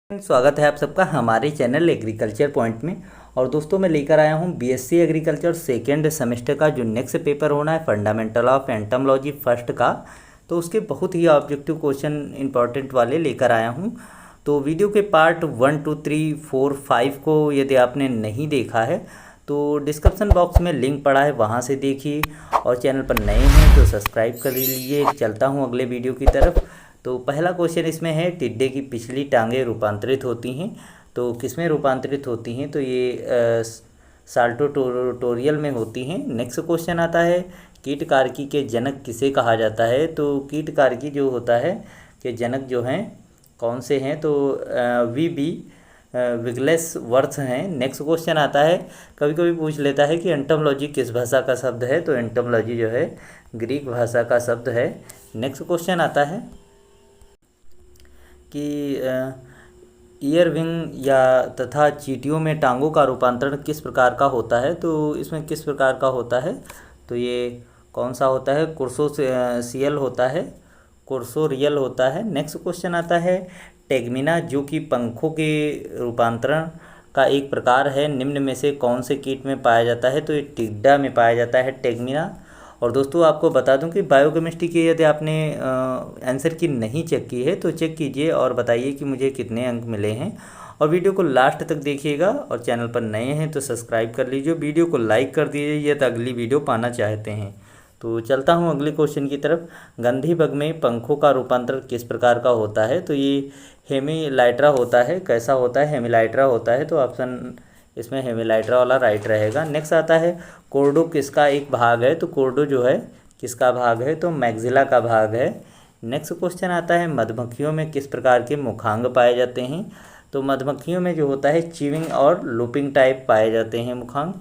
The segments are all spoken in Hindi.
स्वागत है आप सबका हमारे चैनल एग्रीकल्चर पॉइंट में। और दोस्तों मैं लेकर आया हूं बीएससी एग्रीकल्चर सेकेंड सेमेस्टर का जो नेक्स्ट पेपर होना है फंडामेंटल ऑफ एंटोमोलॉजी फर्स्ट का, तो उसके बहुत ही ऑब्जेक्टिव क्वेश्चन इंपॉर्टेंट वाले लेकर आया हूं। तो वीडियो के पार्ट 1, 2, 3, 4, 5 को यदि आपने नहीं देखा है तो डिस्क्रिप्शन बॉक्स में लिंक पड़ा है, वहां से देखिए। और चैनल पर नए हैं तो सब्सक्राइब कर लीजिए। चलता हूं अगले वीडियो की तरफ। तो पहला क्वेश्चन इसमें है, टिड्डे की पिछली टांगें रूपांतरित होती हैं तो किसमें रूपांतरित होती हैं? तो ये साल्टोटोरियल में होती हैं। नेक्स्ट क्वेश्चन आता है, कीटकारकी के जनक किसे कहा जाता है? तो कीटकारकी जो होता है के जनक जो हैं कौन से हैं? तो वी विगलेस वर्थ हैं। नेक्स्ट क्वेश्चन आता है, कभी कभी पूछ लेता है कि एंटोमोलॉजी किस भाषा का शब्द है? तो एंटोमोलॉजी जो है ग्रीक भाषा का शब्द है। नेक्स्ट क्वेश्चन आता है कि ईयरविंग या तथा चींटियों में टांगों का रूपांतरण किस प्रकार का होता है? तो इसमें किस प्रकार का होता है? तो ये कौन सा होता है? कुर्सोरियल होता है, कुर्सोरियल होता है। नेक्स्ट क्वेश्चन आता है, टेगमिना जो कि पंखों के रूपांतरण का एक प्रकार है, निम्न में से कौन से कीट में पाया जाता है? तो ये टिड्डा में पाया जाता है टेगमिना। और दोस्तों आपको बता दूं कि बायोकेमिस्ट्री की यदि आपने आंसर की नहीं चेक की है तो चेक कीजिए और बताइए कि मुझे कितने अंक मिले हैं। और वीडियो को लास्ट तक देखिएगा और चैनल पर नए हैं तो सब्सक्राइब कर लीजिए, वीडियो को लाइक कर दीजिए यदि अगली वीडियो पाना चाहते हैं। तो चलता हूँ अगले क्वेश्चन की तरफ। गंधी बग में पंखों का रूपांतरण किस प्रकार का होता है? तो ये हेमिलाइट्रा होता है। कैसा होता है? हेमिलाइट्रा होता है। तो ऑप्शन इसमें हेमिलाइट्रा वाला राइट रहेगा। नेक्स्ट आता है, कोर्डो किसका एक भाग है? तो कोर्डो जो है किसका भाग है? तो मैक्सिला का भाग है। नेक्स्ट क्वेश्चन आता है, मधुमक्खियों में किस प्रकार के मुखांग पाए जाते हैं? तो मधुमक्खियों में जो होता है चीविंग और लूपिंग टाइप पाए जाते हैं मुखांग।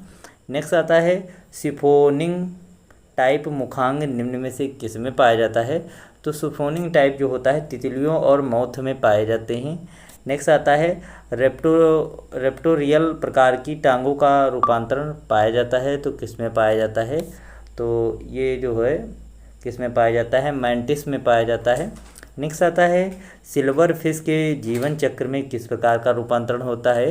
नेक्स्ट आता है, सिफोनिंग टाइप मुखांग निम्न में से किस में पाया जाता है? तो सिफोनिंग टाइप जो होता है तितलियों और मौथ में पाए जाते हैं। नेक्स्ट आता है, रेप्टोरियल प्रकार की टांगों का रूपांतरण पाया जाता है तो किस में पाया जाता है? तो ये जो है किस में पाया जाता है? मैंटिस में पाया जाता है। नेक्स्ट आता है, सिल्वर फिश के जीवन चक्र में किस प्रकार का रूपांतरण होता है?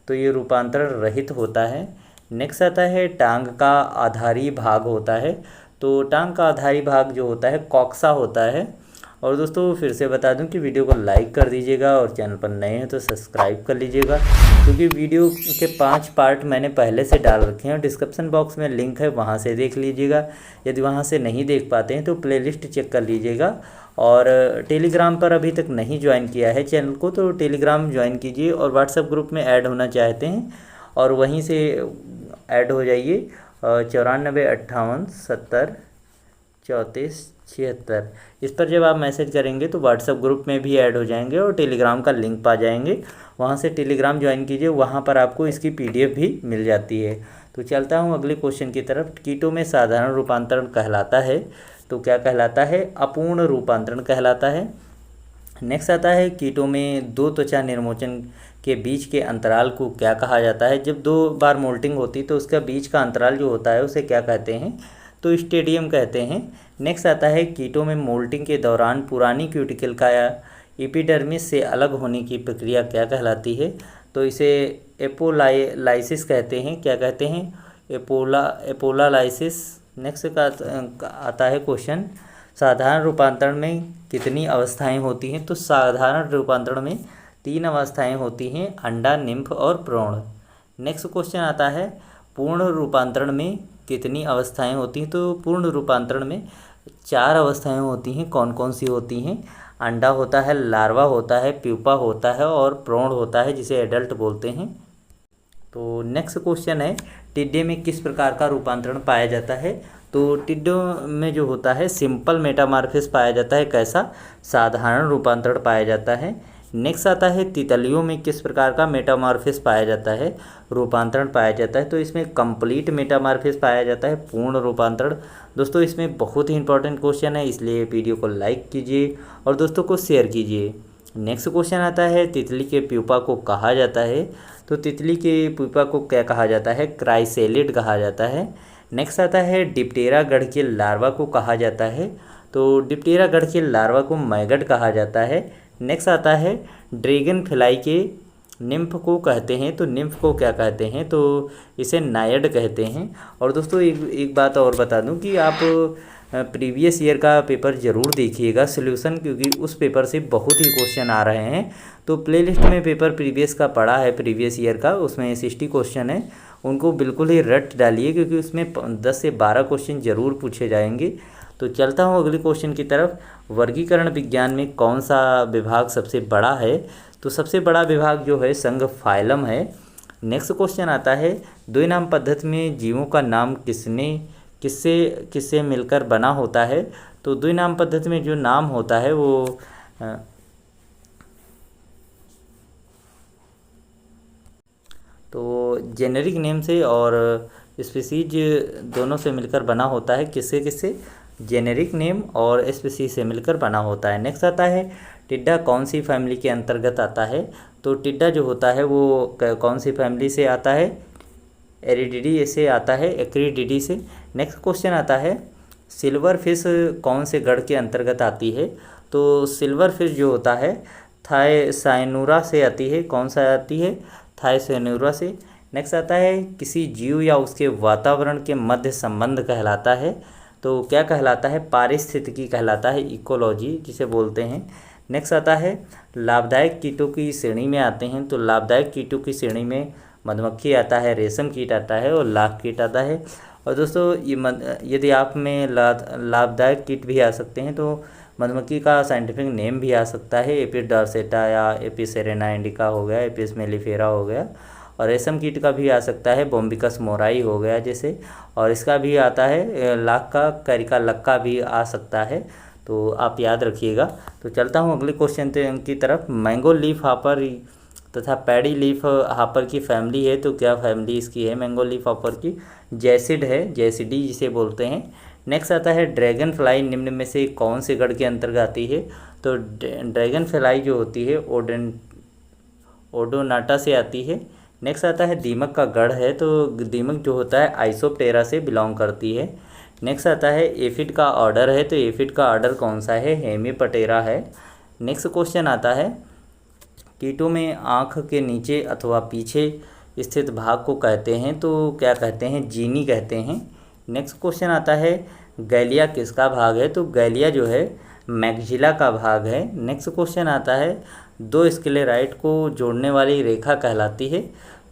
तो ये रूपांतरण रहित होता है। नेक्स्ट आता है, टांग का आधारी भाग होता है। तो टांग का आधारी भाग जो होता है कॉक्सा होता है। और दोस्तों फिर से बता दूं कि वीडियो को लाइक कर दीजिएगा और चैनल पर नए हैं तो सब्सक्राइब कर लीजिएगा, क्योंकि वीडियो के 5 पार्ट मैंने पहले से डाल रखे हैं। डिस्क्रिप्शन बॉक्स में लिंक है, वहां से देख लीजिएगा। यदि वहां से नहीं देख पाते हैं तो प्लेलिस्ट चेक कर लीजिएगा। और टेलीग्राम पर अभी तक नहीं ज्वाइन किया है चैनल को तो टेलीग्राम ज्वाइन कीजिए। और व्हाट्सएप ग्रुप में ऐड होना चाहते हैं और वहीं से ऐड हो जाइए। 94 58 70 34 76 इस पर जब आप मैसेज करेंगे तो व्हाट्सएप ग्रुप में भी ऐड हो जाएंगे और टेलीग्राम का लिंक पा जाएंगे। वहां से टेलीग्राम ज्वाइन कीजिए, वहां पर आपको इसकी पीडीएफ भी मिल जाती है। तो चलता हूं अगले क्वेश्चन की तरफ। कीटों में साधारण रूपांतरण कहलाता है तो क्या कहलाता है? अपूर्ण रूपांतरण कहलाता है। नेक्स्ट आता है, कीटों में 2 त्वचा निर्मोचन के बीच के अंतराल को क्या कहा जाता है? जब 2 बार मोल्टिंग होती तो उसका बीच का अंतराल जो होता है उसे क्या कहते हैं? तो स्टेडियम कहते हैं। नेक्स्ट आता है, कीटों में मोल्टिंग के दौरान पुरानी क्यूटिकल का एपिडर्मिस से अलग होने की प्रक्रिया क्या कहलाती है? तो इसे एपोलाइसिस कहते हैं। क्या कहते हैं? एपोलाइसिस। नेक्स्ट का आता है क्वेश्चन, साधारण रूपांतरण में कितनी अवस्थाएं होती हैं? तो साधारण रूपांतरण में 3 अवस्थाएं होती हैं, अंडा, निम्फ और भ्रूण। नेक्स्ट क्वेश्चन आता है, पूर्ण रूपांतरण में कितनी अवस्थाएं होती हैं? तो पूर्ण रूपांतरण में 4 अवस्थाएं होती हैं। कौन कौन सी होती हैं? अंडा होता है, लार्वा होता है, प्यूपा होता है और भ्रूण होता है जिसे एडल्ट बोलते हैं। तो नेक्स्ट क्वेश्चन है, टिड्डे में किस प्रकार का रूपांतरण पाया जाता है? तो टिड्डों में जो होता है सिंपल मेटामॉर्फिस पाया जाता है। कैसा? साधारण रूपांतरण पाया जाता है। नेक्स्ट आता है, तितलियों में किस प्रकार का मेटामॉर्फिस पाया जाता है? रूपांतरण पाया जाता है। तो इसमें कंप्लीट मेटामॉर्फिस पाया जाता है, पूर्ण रूपांतरण। दोस्तों इसमें बहुत ही इंपॉर्टेंट क्वेश्चन है, इसलिए वीडियो को लाइक कीजिए और दोस्तों को शेयर कीजिए। नेक्स्ट क्वेश्चन आता है, तितली के प्यूपा को कहा जाता है। तो तितली के प्यूपा को क्या कहा जाता है? क्राइसेलिड कहा जाता है। नेक्स्ट आता है, डिप्टेरा गढ़ के लार्वा को कहा जाता है। तो डिप्टेरा गढ़ के लार्वा को मैगट कहा जाता है। नेक्स्ट आता है ड्रैगन फ्लाई के निम्फ को कहते हैं, तो निम्फ को क्या कहते हैं, तो इसे नायड कहते हैं। और दोस्तों एक बात और बता दूं कि आप प्रीवियस ईयर का पेपर ज़रूर देखिएगा सॉल्यूशन, क्योंकि उस पेपर से बहुत ही क्वेश्चन आ रहे हैं। तो प्लेलिस्ट में पेपर प्रीवियस का पड़ा है, प्रीवियस ईयर का, उसमें 60 क्वेश्चन है, उनको बिल्कुल ही रट डालिए, क्योंकि उसमें 10 से 12 क्वेश्चन ज़रूर पूछे जाएंगे। तो चलता हूँ अगले क्वेश्चन की तरफ। वर्गीकरण विज्ञान में कौन सा विभाग सबसे बड़ा है, तो सबसे बड़ा विभाग जो है संघ फाइलम है। नेक्स्ट क्वेश्चन आता है द्विनाम पद्धति में जीवों का नाम किससे मिलकर बना होता है, तो द्विनाम पद्धति में जो नाम होता है वो तो जेनेरिक नेम से और स्पीसीज दोनों से मिलकर बना होता है। किससे जेनेरिक नेम और स्पीसीज से मिलकर बना होता है। नेक्स्ट आता है टिड्डा कौन सी फैमिली के अंतर्गत आता है, तो टिड्डा जो होता है वो कौन सी फैमिली से आता है, एरिडिडी से आता है, एक्रिडिडी से। नेक्स्ट क्वेश्चन आता है सिल्वर फिश कौन से गढ़ के अंतर्गत आती है, तो सिल्वर फिश जो होता है थायसाइनुरा से आती है। कौन सा आती है, थायसाइनुरा से। नेक्स्ट आता है किसी जीव या उसके वातावरण के मध्य संबंध कहलाता है, तो क्या कहलाता है, पारिस्थितिकी कहलाता है, इकोलॉजी जिसे बोलते हैं। नेक्स्ट आता है लाभदायक कीटों की श्रेणी में आते हैं, तो लाभदायक कीटों की श्रेणी में मधुमक्खी आता है, रेशम कीट आता है और लाख कीट आता है। और दोस्तों ये यदि आप में लाभदायक कीट भी आ सकते हैं, तो मधुमक्खी का साइंटिफिक नेम भी आ सकता है, एपिस डॉर्सेटा या एपिस सेरेना इंडिका हो गया, एपिस मेलिफेरा हो गया। और रेशम कीट का भी आ सकता है, बोम्बिकस मोराई हो गया जैसे। और इसका भी आता है लाख का कैरिका लक्का भी आ सकता है, तो आप याद रखिएगा। तो चलता हूँ अगले क्वेश्चन की तरफ। मैंगो लीफ हापर तथा पैडी लीफ हापर की फैमिली है, तो क्या फैमिली इसकी है मैंगो लीफ हापर की, जैसिड है, जैसिडी जिसे बोलते हैं। नेक्स्ट आता है ड्रैगन फ्लाई निम्न में से कौन से गढ़ के अंतर्गत आती है, तो ड्रैगन फ्लाई जो होती है ओडोनाटा से आती है। नेक्स्ट आता है दीमक का गढ़ है, तो दीमक जो होता है आइसोप्टेरा से बिलोंग करती है। नेक्स्ट आता है एफिड का ऑर्डर है, तो एफिड का ऑर्डर कौन सा है, हेमिपटेरा है। नेक्स्ट क्वेश्चन आता है कीटों में आँख के नीचे अथवा पीछे स्थित भाग को कहते हैं, तो क्या कहते हैं, जीनी कहते हैं। नेक्स्ट क्वेश्चन आता है गैलिया किसका भाग है, तो गैलिया जो है मैक्सिला का भाग है। नेक्स्ट क्वेश्चन आता है दो स्क्लेराइट को जोड़ने वाली रेखा कहलाती है,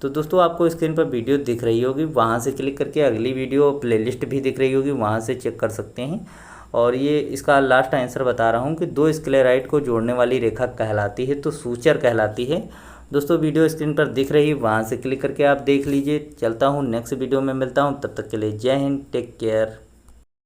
तो दोस्तों आपको स्क्रीन पर वीडियो दिख रही होगी, वहाँ से क्लिक करके अगली वीडियो प्लेलिस्ट भी दिख रही होगी, वहाँ से चेक कर सकते हैं। और ये इसका लास्ट आंसर बता रहा हूँ कि दो स्क्लेराइट को जोड़ने वाली रेखा कहलाती है, तो सूचर कहलाती है। दोस्तों वीडियो स्क्रीन पर दिख रही है, वहाँ से क्लिक करके आप देख लीजिए। चलता हूँ नेक्स्ट वीडियो में मिलता हूँ, तब तक के लिए जय हिंद, टेक केयर।